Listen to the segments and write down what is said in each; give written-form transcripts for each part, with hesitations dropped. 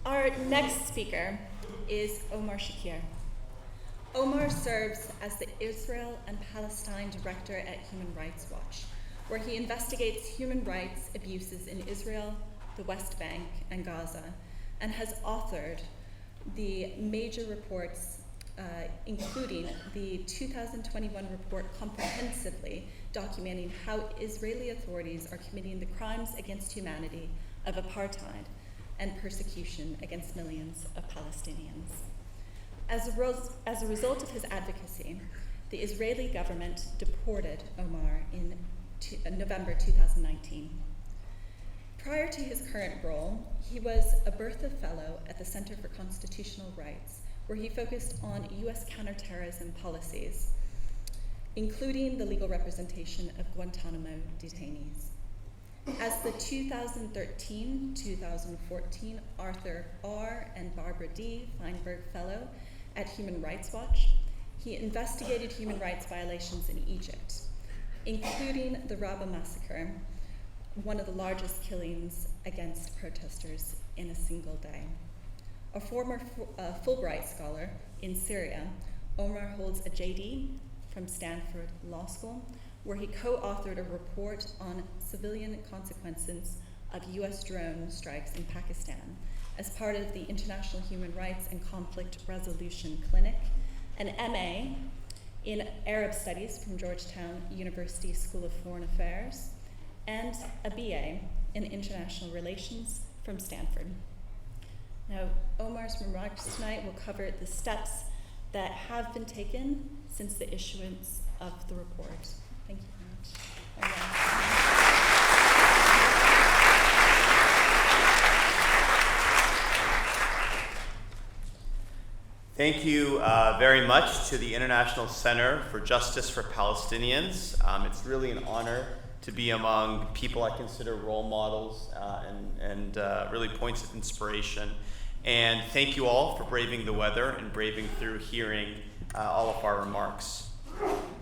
Our next speaker is Omar Shakir. Omar serves as the Israel and Palestine Director at Human Rights Watch, where he investigates human rights abuses in Israel, the West Bank, and Gaza, and has authored the major reports, including the 2021 report comprehensively documenting how Israeli authorities are committing the crimes against humanity of apartheid and persecution against millions of Palestinians. As a result of his advocacy, the Israeli government deported Omar in November 2019. Prior to his current role, he was a Bertha Fellow at the Center for Constitutional Rights, where he focused on US counterterrorism policies, including the legal representation of Guantanamo detainees. As the 2013-2014 Arthur R. and Barbara D. Feinberg Fellow at Human Rights Watch, he investigated human rights violations in Egypt, including the Raba massacre, one of the largest killings against protesters in a single day. A former Fulbright scholar in Syria, Omar holds a JD from Stanford Law School, where he co-authored a report on civilian consequences of US drone strikes in Pakistan as part of the International Human Rights and Conflict Resolution Clinic, an MA in Arab Studies from Georgetown University School of Foreign Affairs, and a BA in International Relations from Stanford. Now, Omar's remarks tonight will cover the steps that have been taken since the issuance of the report. Thank you very much. Thank you very much to the International Center for Justice for Palestinians. It's really an honor to be among people I consider role models and really points of inspiration. And thank you all for braving the weather and braving through hearing all of our remarks.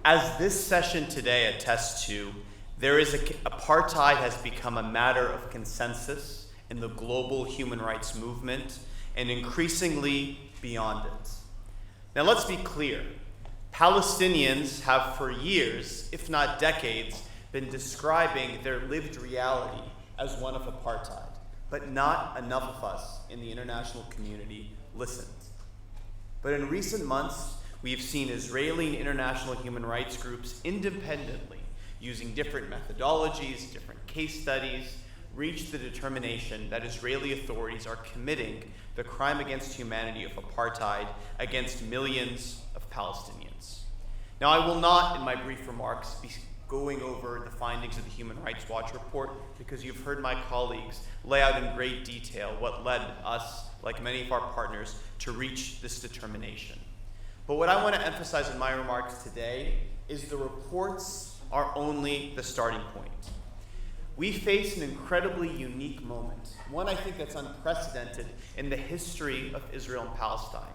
As this session today attests to, apartheid has become a matter of consensus in the global human rights movement and increasingly beyond it. Now let's be clear. Palestinians have for years, if not decades, been describing their lived reality as one of apartheid, but not enough of us in the international community listened. But in recent months, we've seen Israeli and international human rights groups independently, using different methodologies, different case studies, reach the determination that Israeli authorities are committing the crime against humanity of apartheid against millions of Palestinians. Now, I will not, in my brief remarks, be going over the findings of the Human Rights Watch report because you've heard my colleagues lay out in great detail what led us, like many of our partners, to reach this determination. But what I want to emphasize in my remarks today is the reports are only the starting point. We face an incredibly unique moment, one I think that's unprecedented in the history of Israel and Palestine,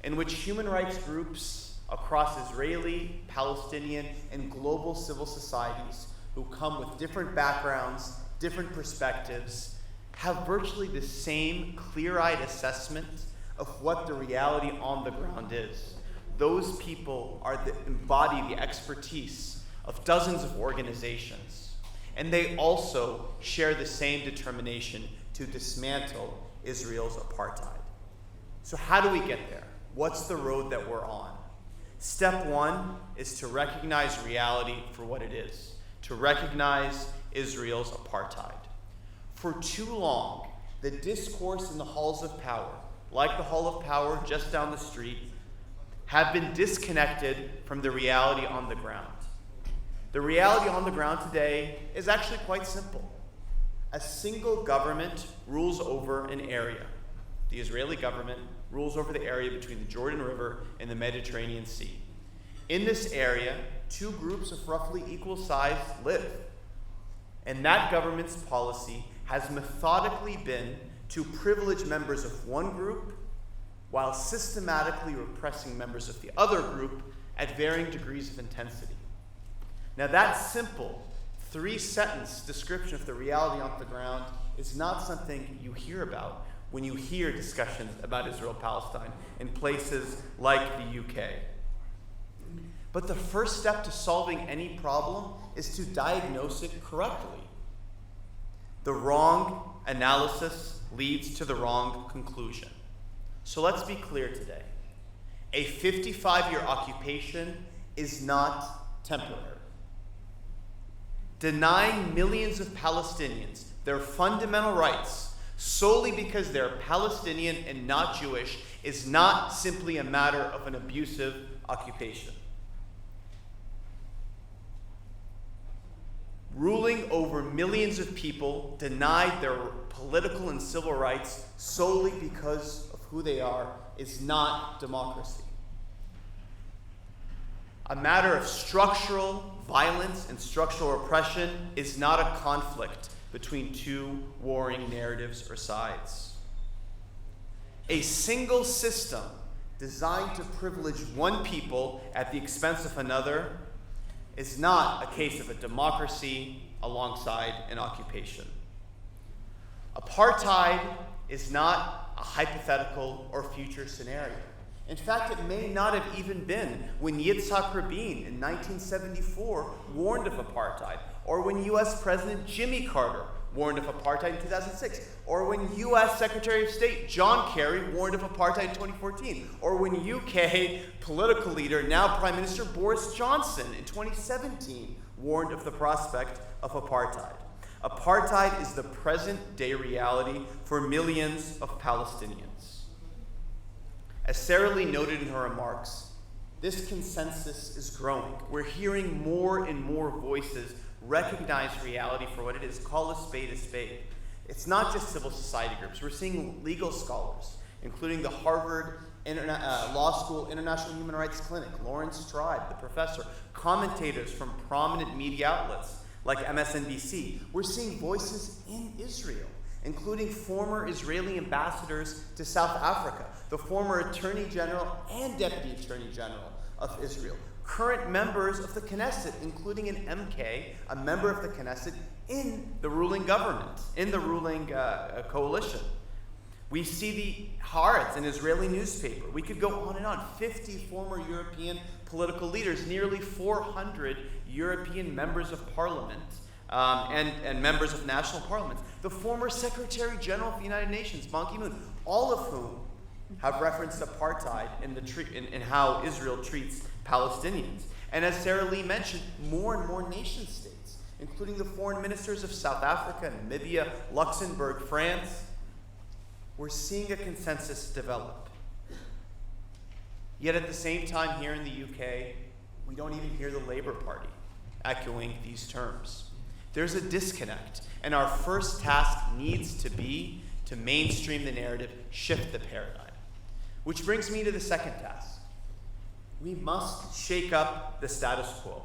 in which human rights groups across Israeli, Palestinian, and global civil societies who come with different backgrounds, different perspectives, have virtually the same clear-eyed assessment of what the reality on the ground is. Those people embody the expertise of dozens of organizations. And they also share the same determination to dismantle Israel's apartheid. So how do we get there? What's the road that we're on? Step one is to recognize reality for what it is, to recognize Israel's apartheid. For too long, the discourse in the halls of power, like the Hall of Power just down the street, have been disconnected from the reality on the ground. The reality on the ground today is actually quite simple. A single government rules over an area. The Israeli government rules over the area between the Jordan River and the Mediterranean Sea. In this area, two groups of roughly equal size live. And that government's policy has methodically been to privilege members of one group while systematically repressing members of the other group at varying degrees of intensity. Now that simple, 3-sentence description of the reality on the ground is not something you hear about when you hear discussions about Israel-Palestine in places like the UK. But the first step to solving any problem is to diagnose it correctly. The wrong analysis leads to the wrong conclusion. So let's be clear today. A 55-year occupation is not temporary. Denying millions of Palestinians their fundamental rights solely because they're Palestinian and not Jewish is not simply a matter of an abusive occupation. Ruling over millions of people denied their political and civil rights solely because of who they are is not democracy. A matter of structural violence and structural oppression is not a conflict between two warring narratives or sides. A single system designed to privilege one people at the expense of another is not a case of a democracy alongside an occupation. Apartheid is not a hypothetical or future scenario. In fact, it may not have even been when Yitzhak Rabin in 1974 warned of apartheid, or when U.S. President Jimmy Carter warned of apartheid in 2006, or when U.S. Secretary of State John Kerry warned of apartheid in 2014, or when UK political leader, now Prime Minister Boris Johnson in 2017 warned of the prospect of apartheid. Apartheid is the present-day reality for millions of Palestinians. As Sarah Lee noted in her remarks, this consensus is growing. We're hearing more and more voices recognize reality for what it is. Call a spade a spade. It's not just civil society groups. We're seeing legal scholars, including the Harvard Law School International Human Rights Clinic, Lawrence Tribe, the professor, commentators from prominent media outlets like MSNBC. We're seeing voices in Israel, including former Israeli ambassadors to South Africa, the former Attorney General and Deputy Attorney General of Israel, current members of the Knesset, including an MK, a member of the Knesset in the ruling government, in the ruling coalition. We see the Haaretz, an Israeli newspaper. We could go on and on. 50 former European political leaders, nearly 400 European members of parliament, and members of national parliaments. The former Secretary General of the United Nations, Ban Ki-moon, all of whom have referenced apartheid in how Israel treats Palestinians. And as Sarah Lee mentioned, more and more nation states, including the foreign ministers of South Africa, Namibia, Luxembourg, France, we're seeing a consensus develop. Yet at the same time here in the UK, we don't even hear the Labour Party echoing these terms. There's a disconnect, and our first task needs to be to mainstream the narrative, shift the paradigm. Which brings me to the second task. We must shake up the status quo.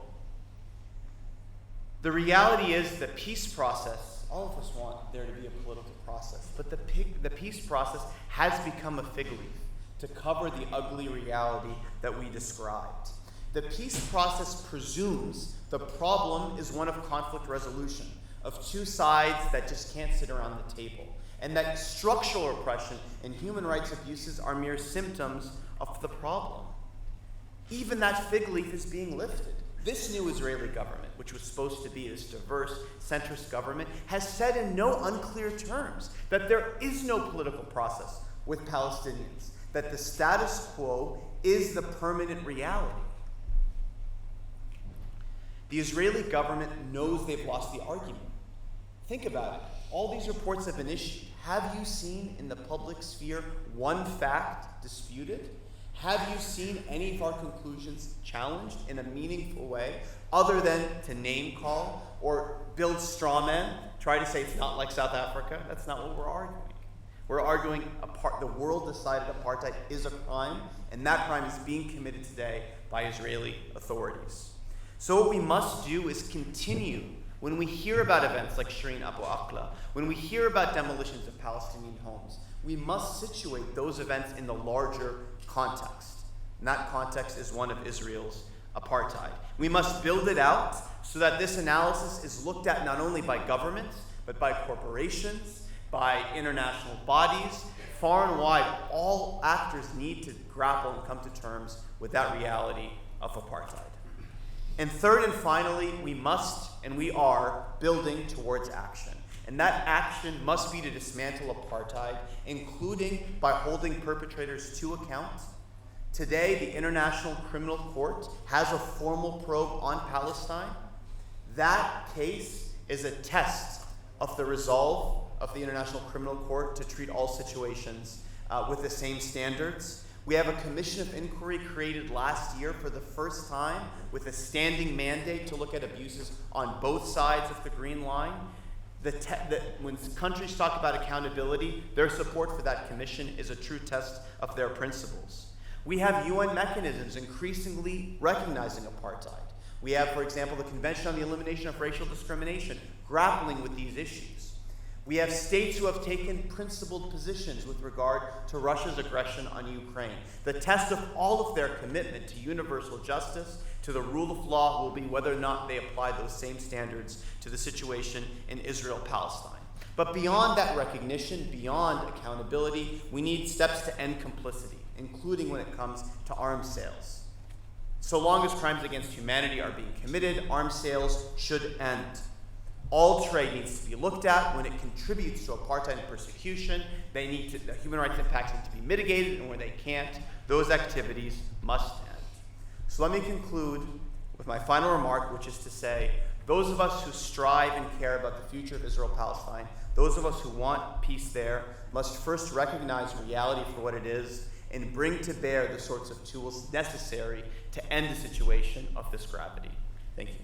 The reality is the peace process, all of us want there to be a political process, but the peace process has become a fig leaf to cover the ugly reality that we described. The peace process presumes the problem is one of conflict resolution, of two sides that just can't sit around the table, and that structural oppression and human rights abuses are mere symptoms of the problem. Even that fig leaf is being lifted. This new Israeli government, which was supposed to be this diverse, centrist government, has said in no unclear terms that there is no political process with Palestinians, that the status quo is the permanent reality. The Israeli government knows they've lost the argument. Think about it. All these reports have been issued. Have you seen in the public sphere one fact disputed? Have you seen any of our conclusions challenged in a meaningful way, other than to name call or build straw men, try to say it's not like South Africa? That's not what we're arguing. We're arguing the world decided apartheid is a crime, and that crime is being committed today by Israeli authorities. So what we must do is continue, when we hear about events like Shireen Abu Akleh, when we hear about demolitions of Palestinian homes, we must situate those events in the larger context. And that context is one of Israel's apartheid. We must build it out so that this analysis is looked at not only by governments, but by corporations, by international bodies, far and wide, all actors need to grapple and come to terms with that reality of apartheid. And third and finally, we must and we are building towards action. And that action must be to dismantle apartheid, including by holding perpetrators to account. Today, the International Criminal Court has a formal probe on Palestine. That case is a test of the resolve of the International Criminal Court to treat all situations with the same standards. We have a commission of inquiry created last year for the first time with a standing mandate to look at abuses on both sides of the Green Line. When countries talk about accountability, their support for that commission is a true test of their principles. We have UN mechanisms increasingly recognizing apartheid. We have, for example, the Convention on the Elimination of Racial Discrimination grappling with these issues. We have states who have taken principled positions with regard to Russia's aggression on Ukraine. The test of all of their commitment to universal justice, to the rule of law, will be whether or not they apply those same standards to the situation in Israel-Palestine. But beyond that recognition, beyond accountability, we need steps to end complicity, including when it comes to arms sales. So long as crimes against humanity are being committed, arms sales should end. All trade needs to be looked at when it contributes to apartheid and persecution. The human rights impacts need to be mitigated, and when they can't, those activities must end. So let me conclude with my final remark, which is to say, those of us who strive and care about the future of Israel-Palestine, those of us who want peace there, must first recognize reality for what it is and bring to bear the sorts of tools necessary to end a situation of this gravity. Thank you.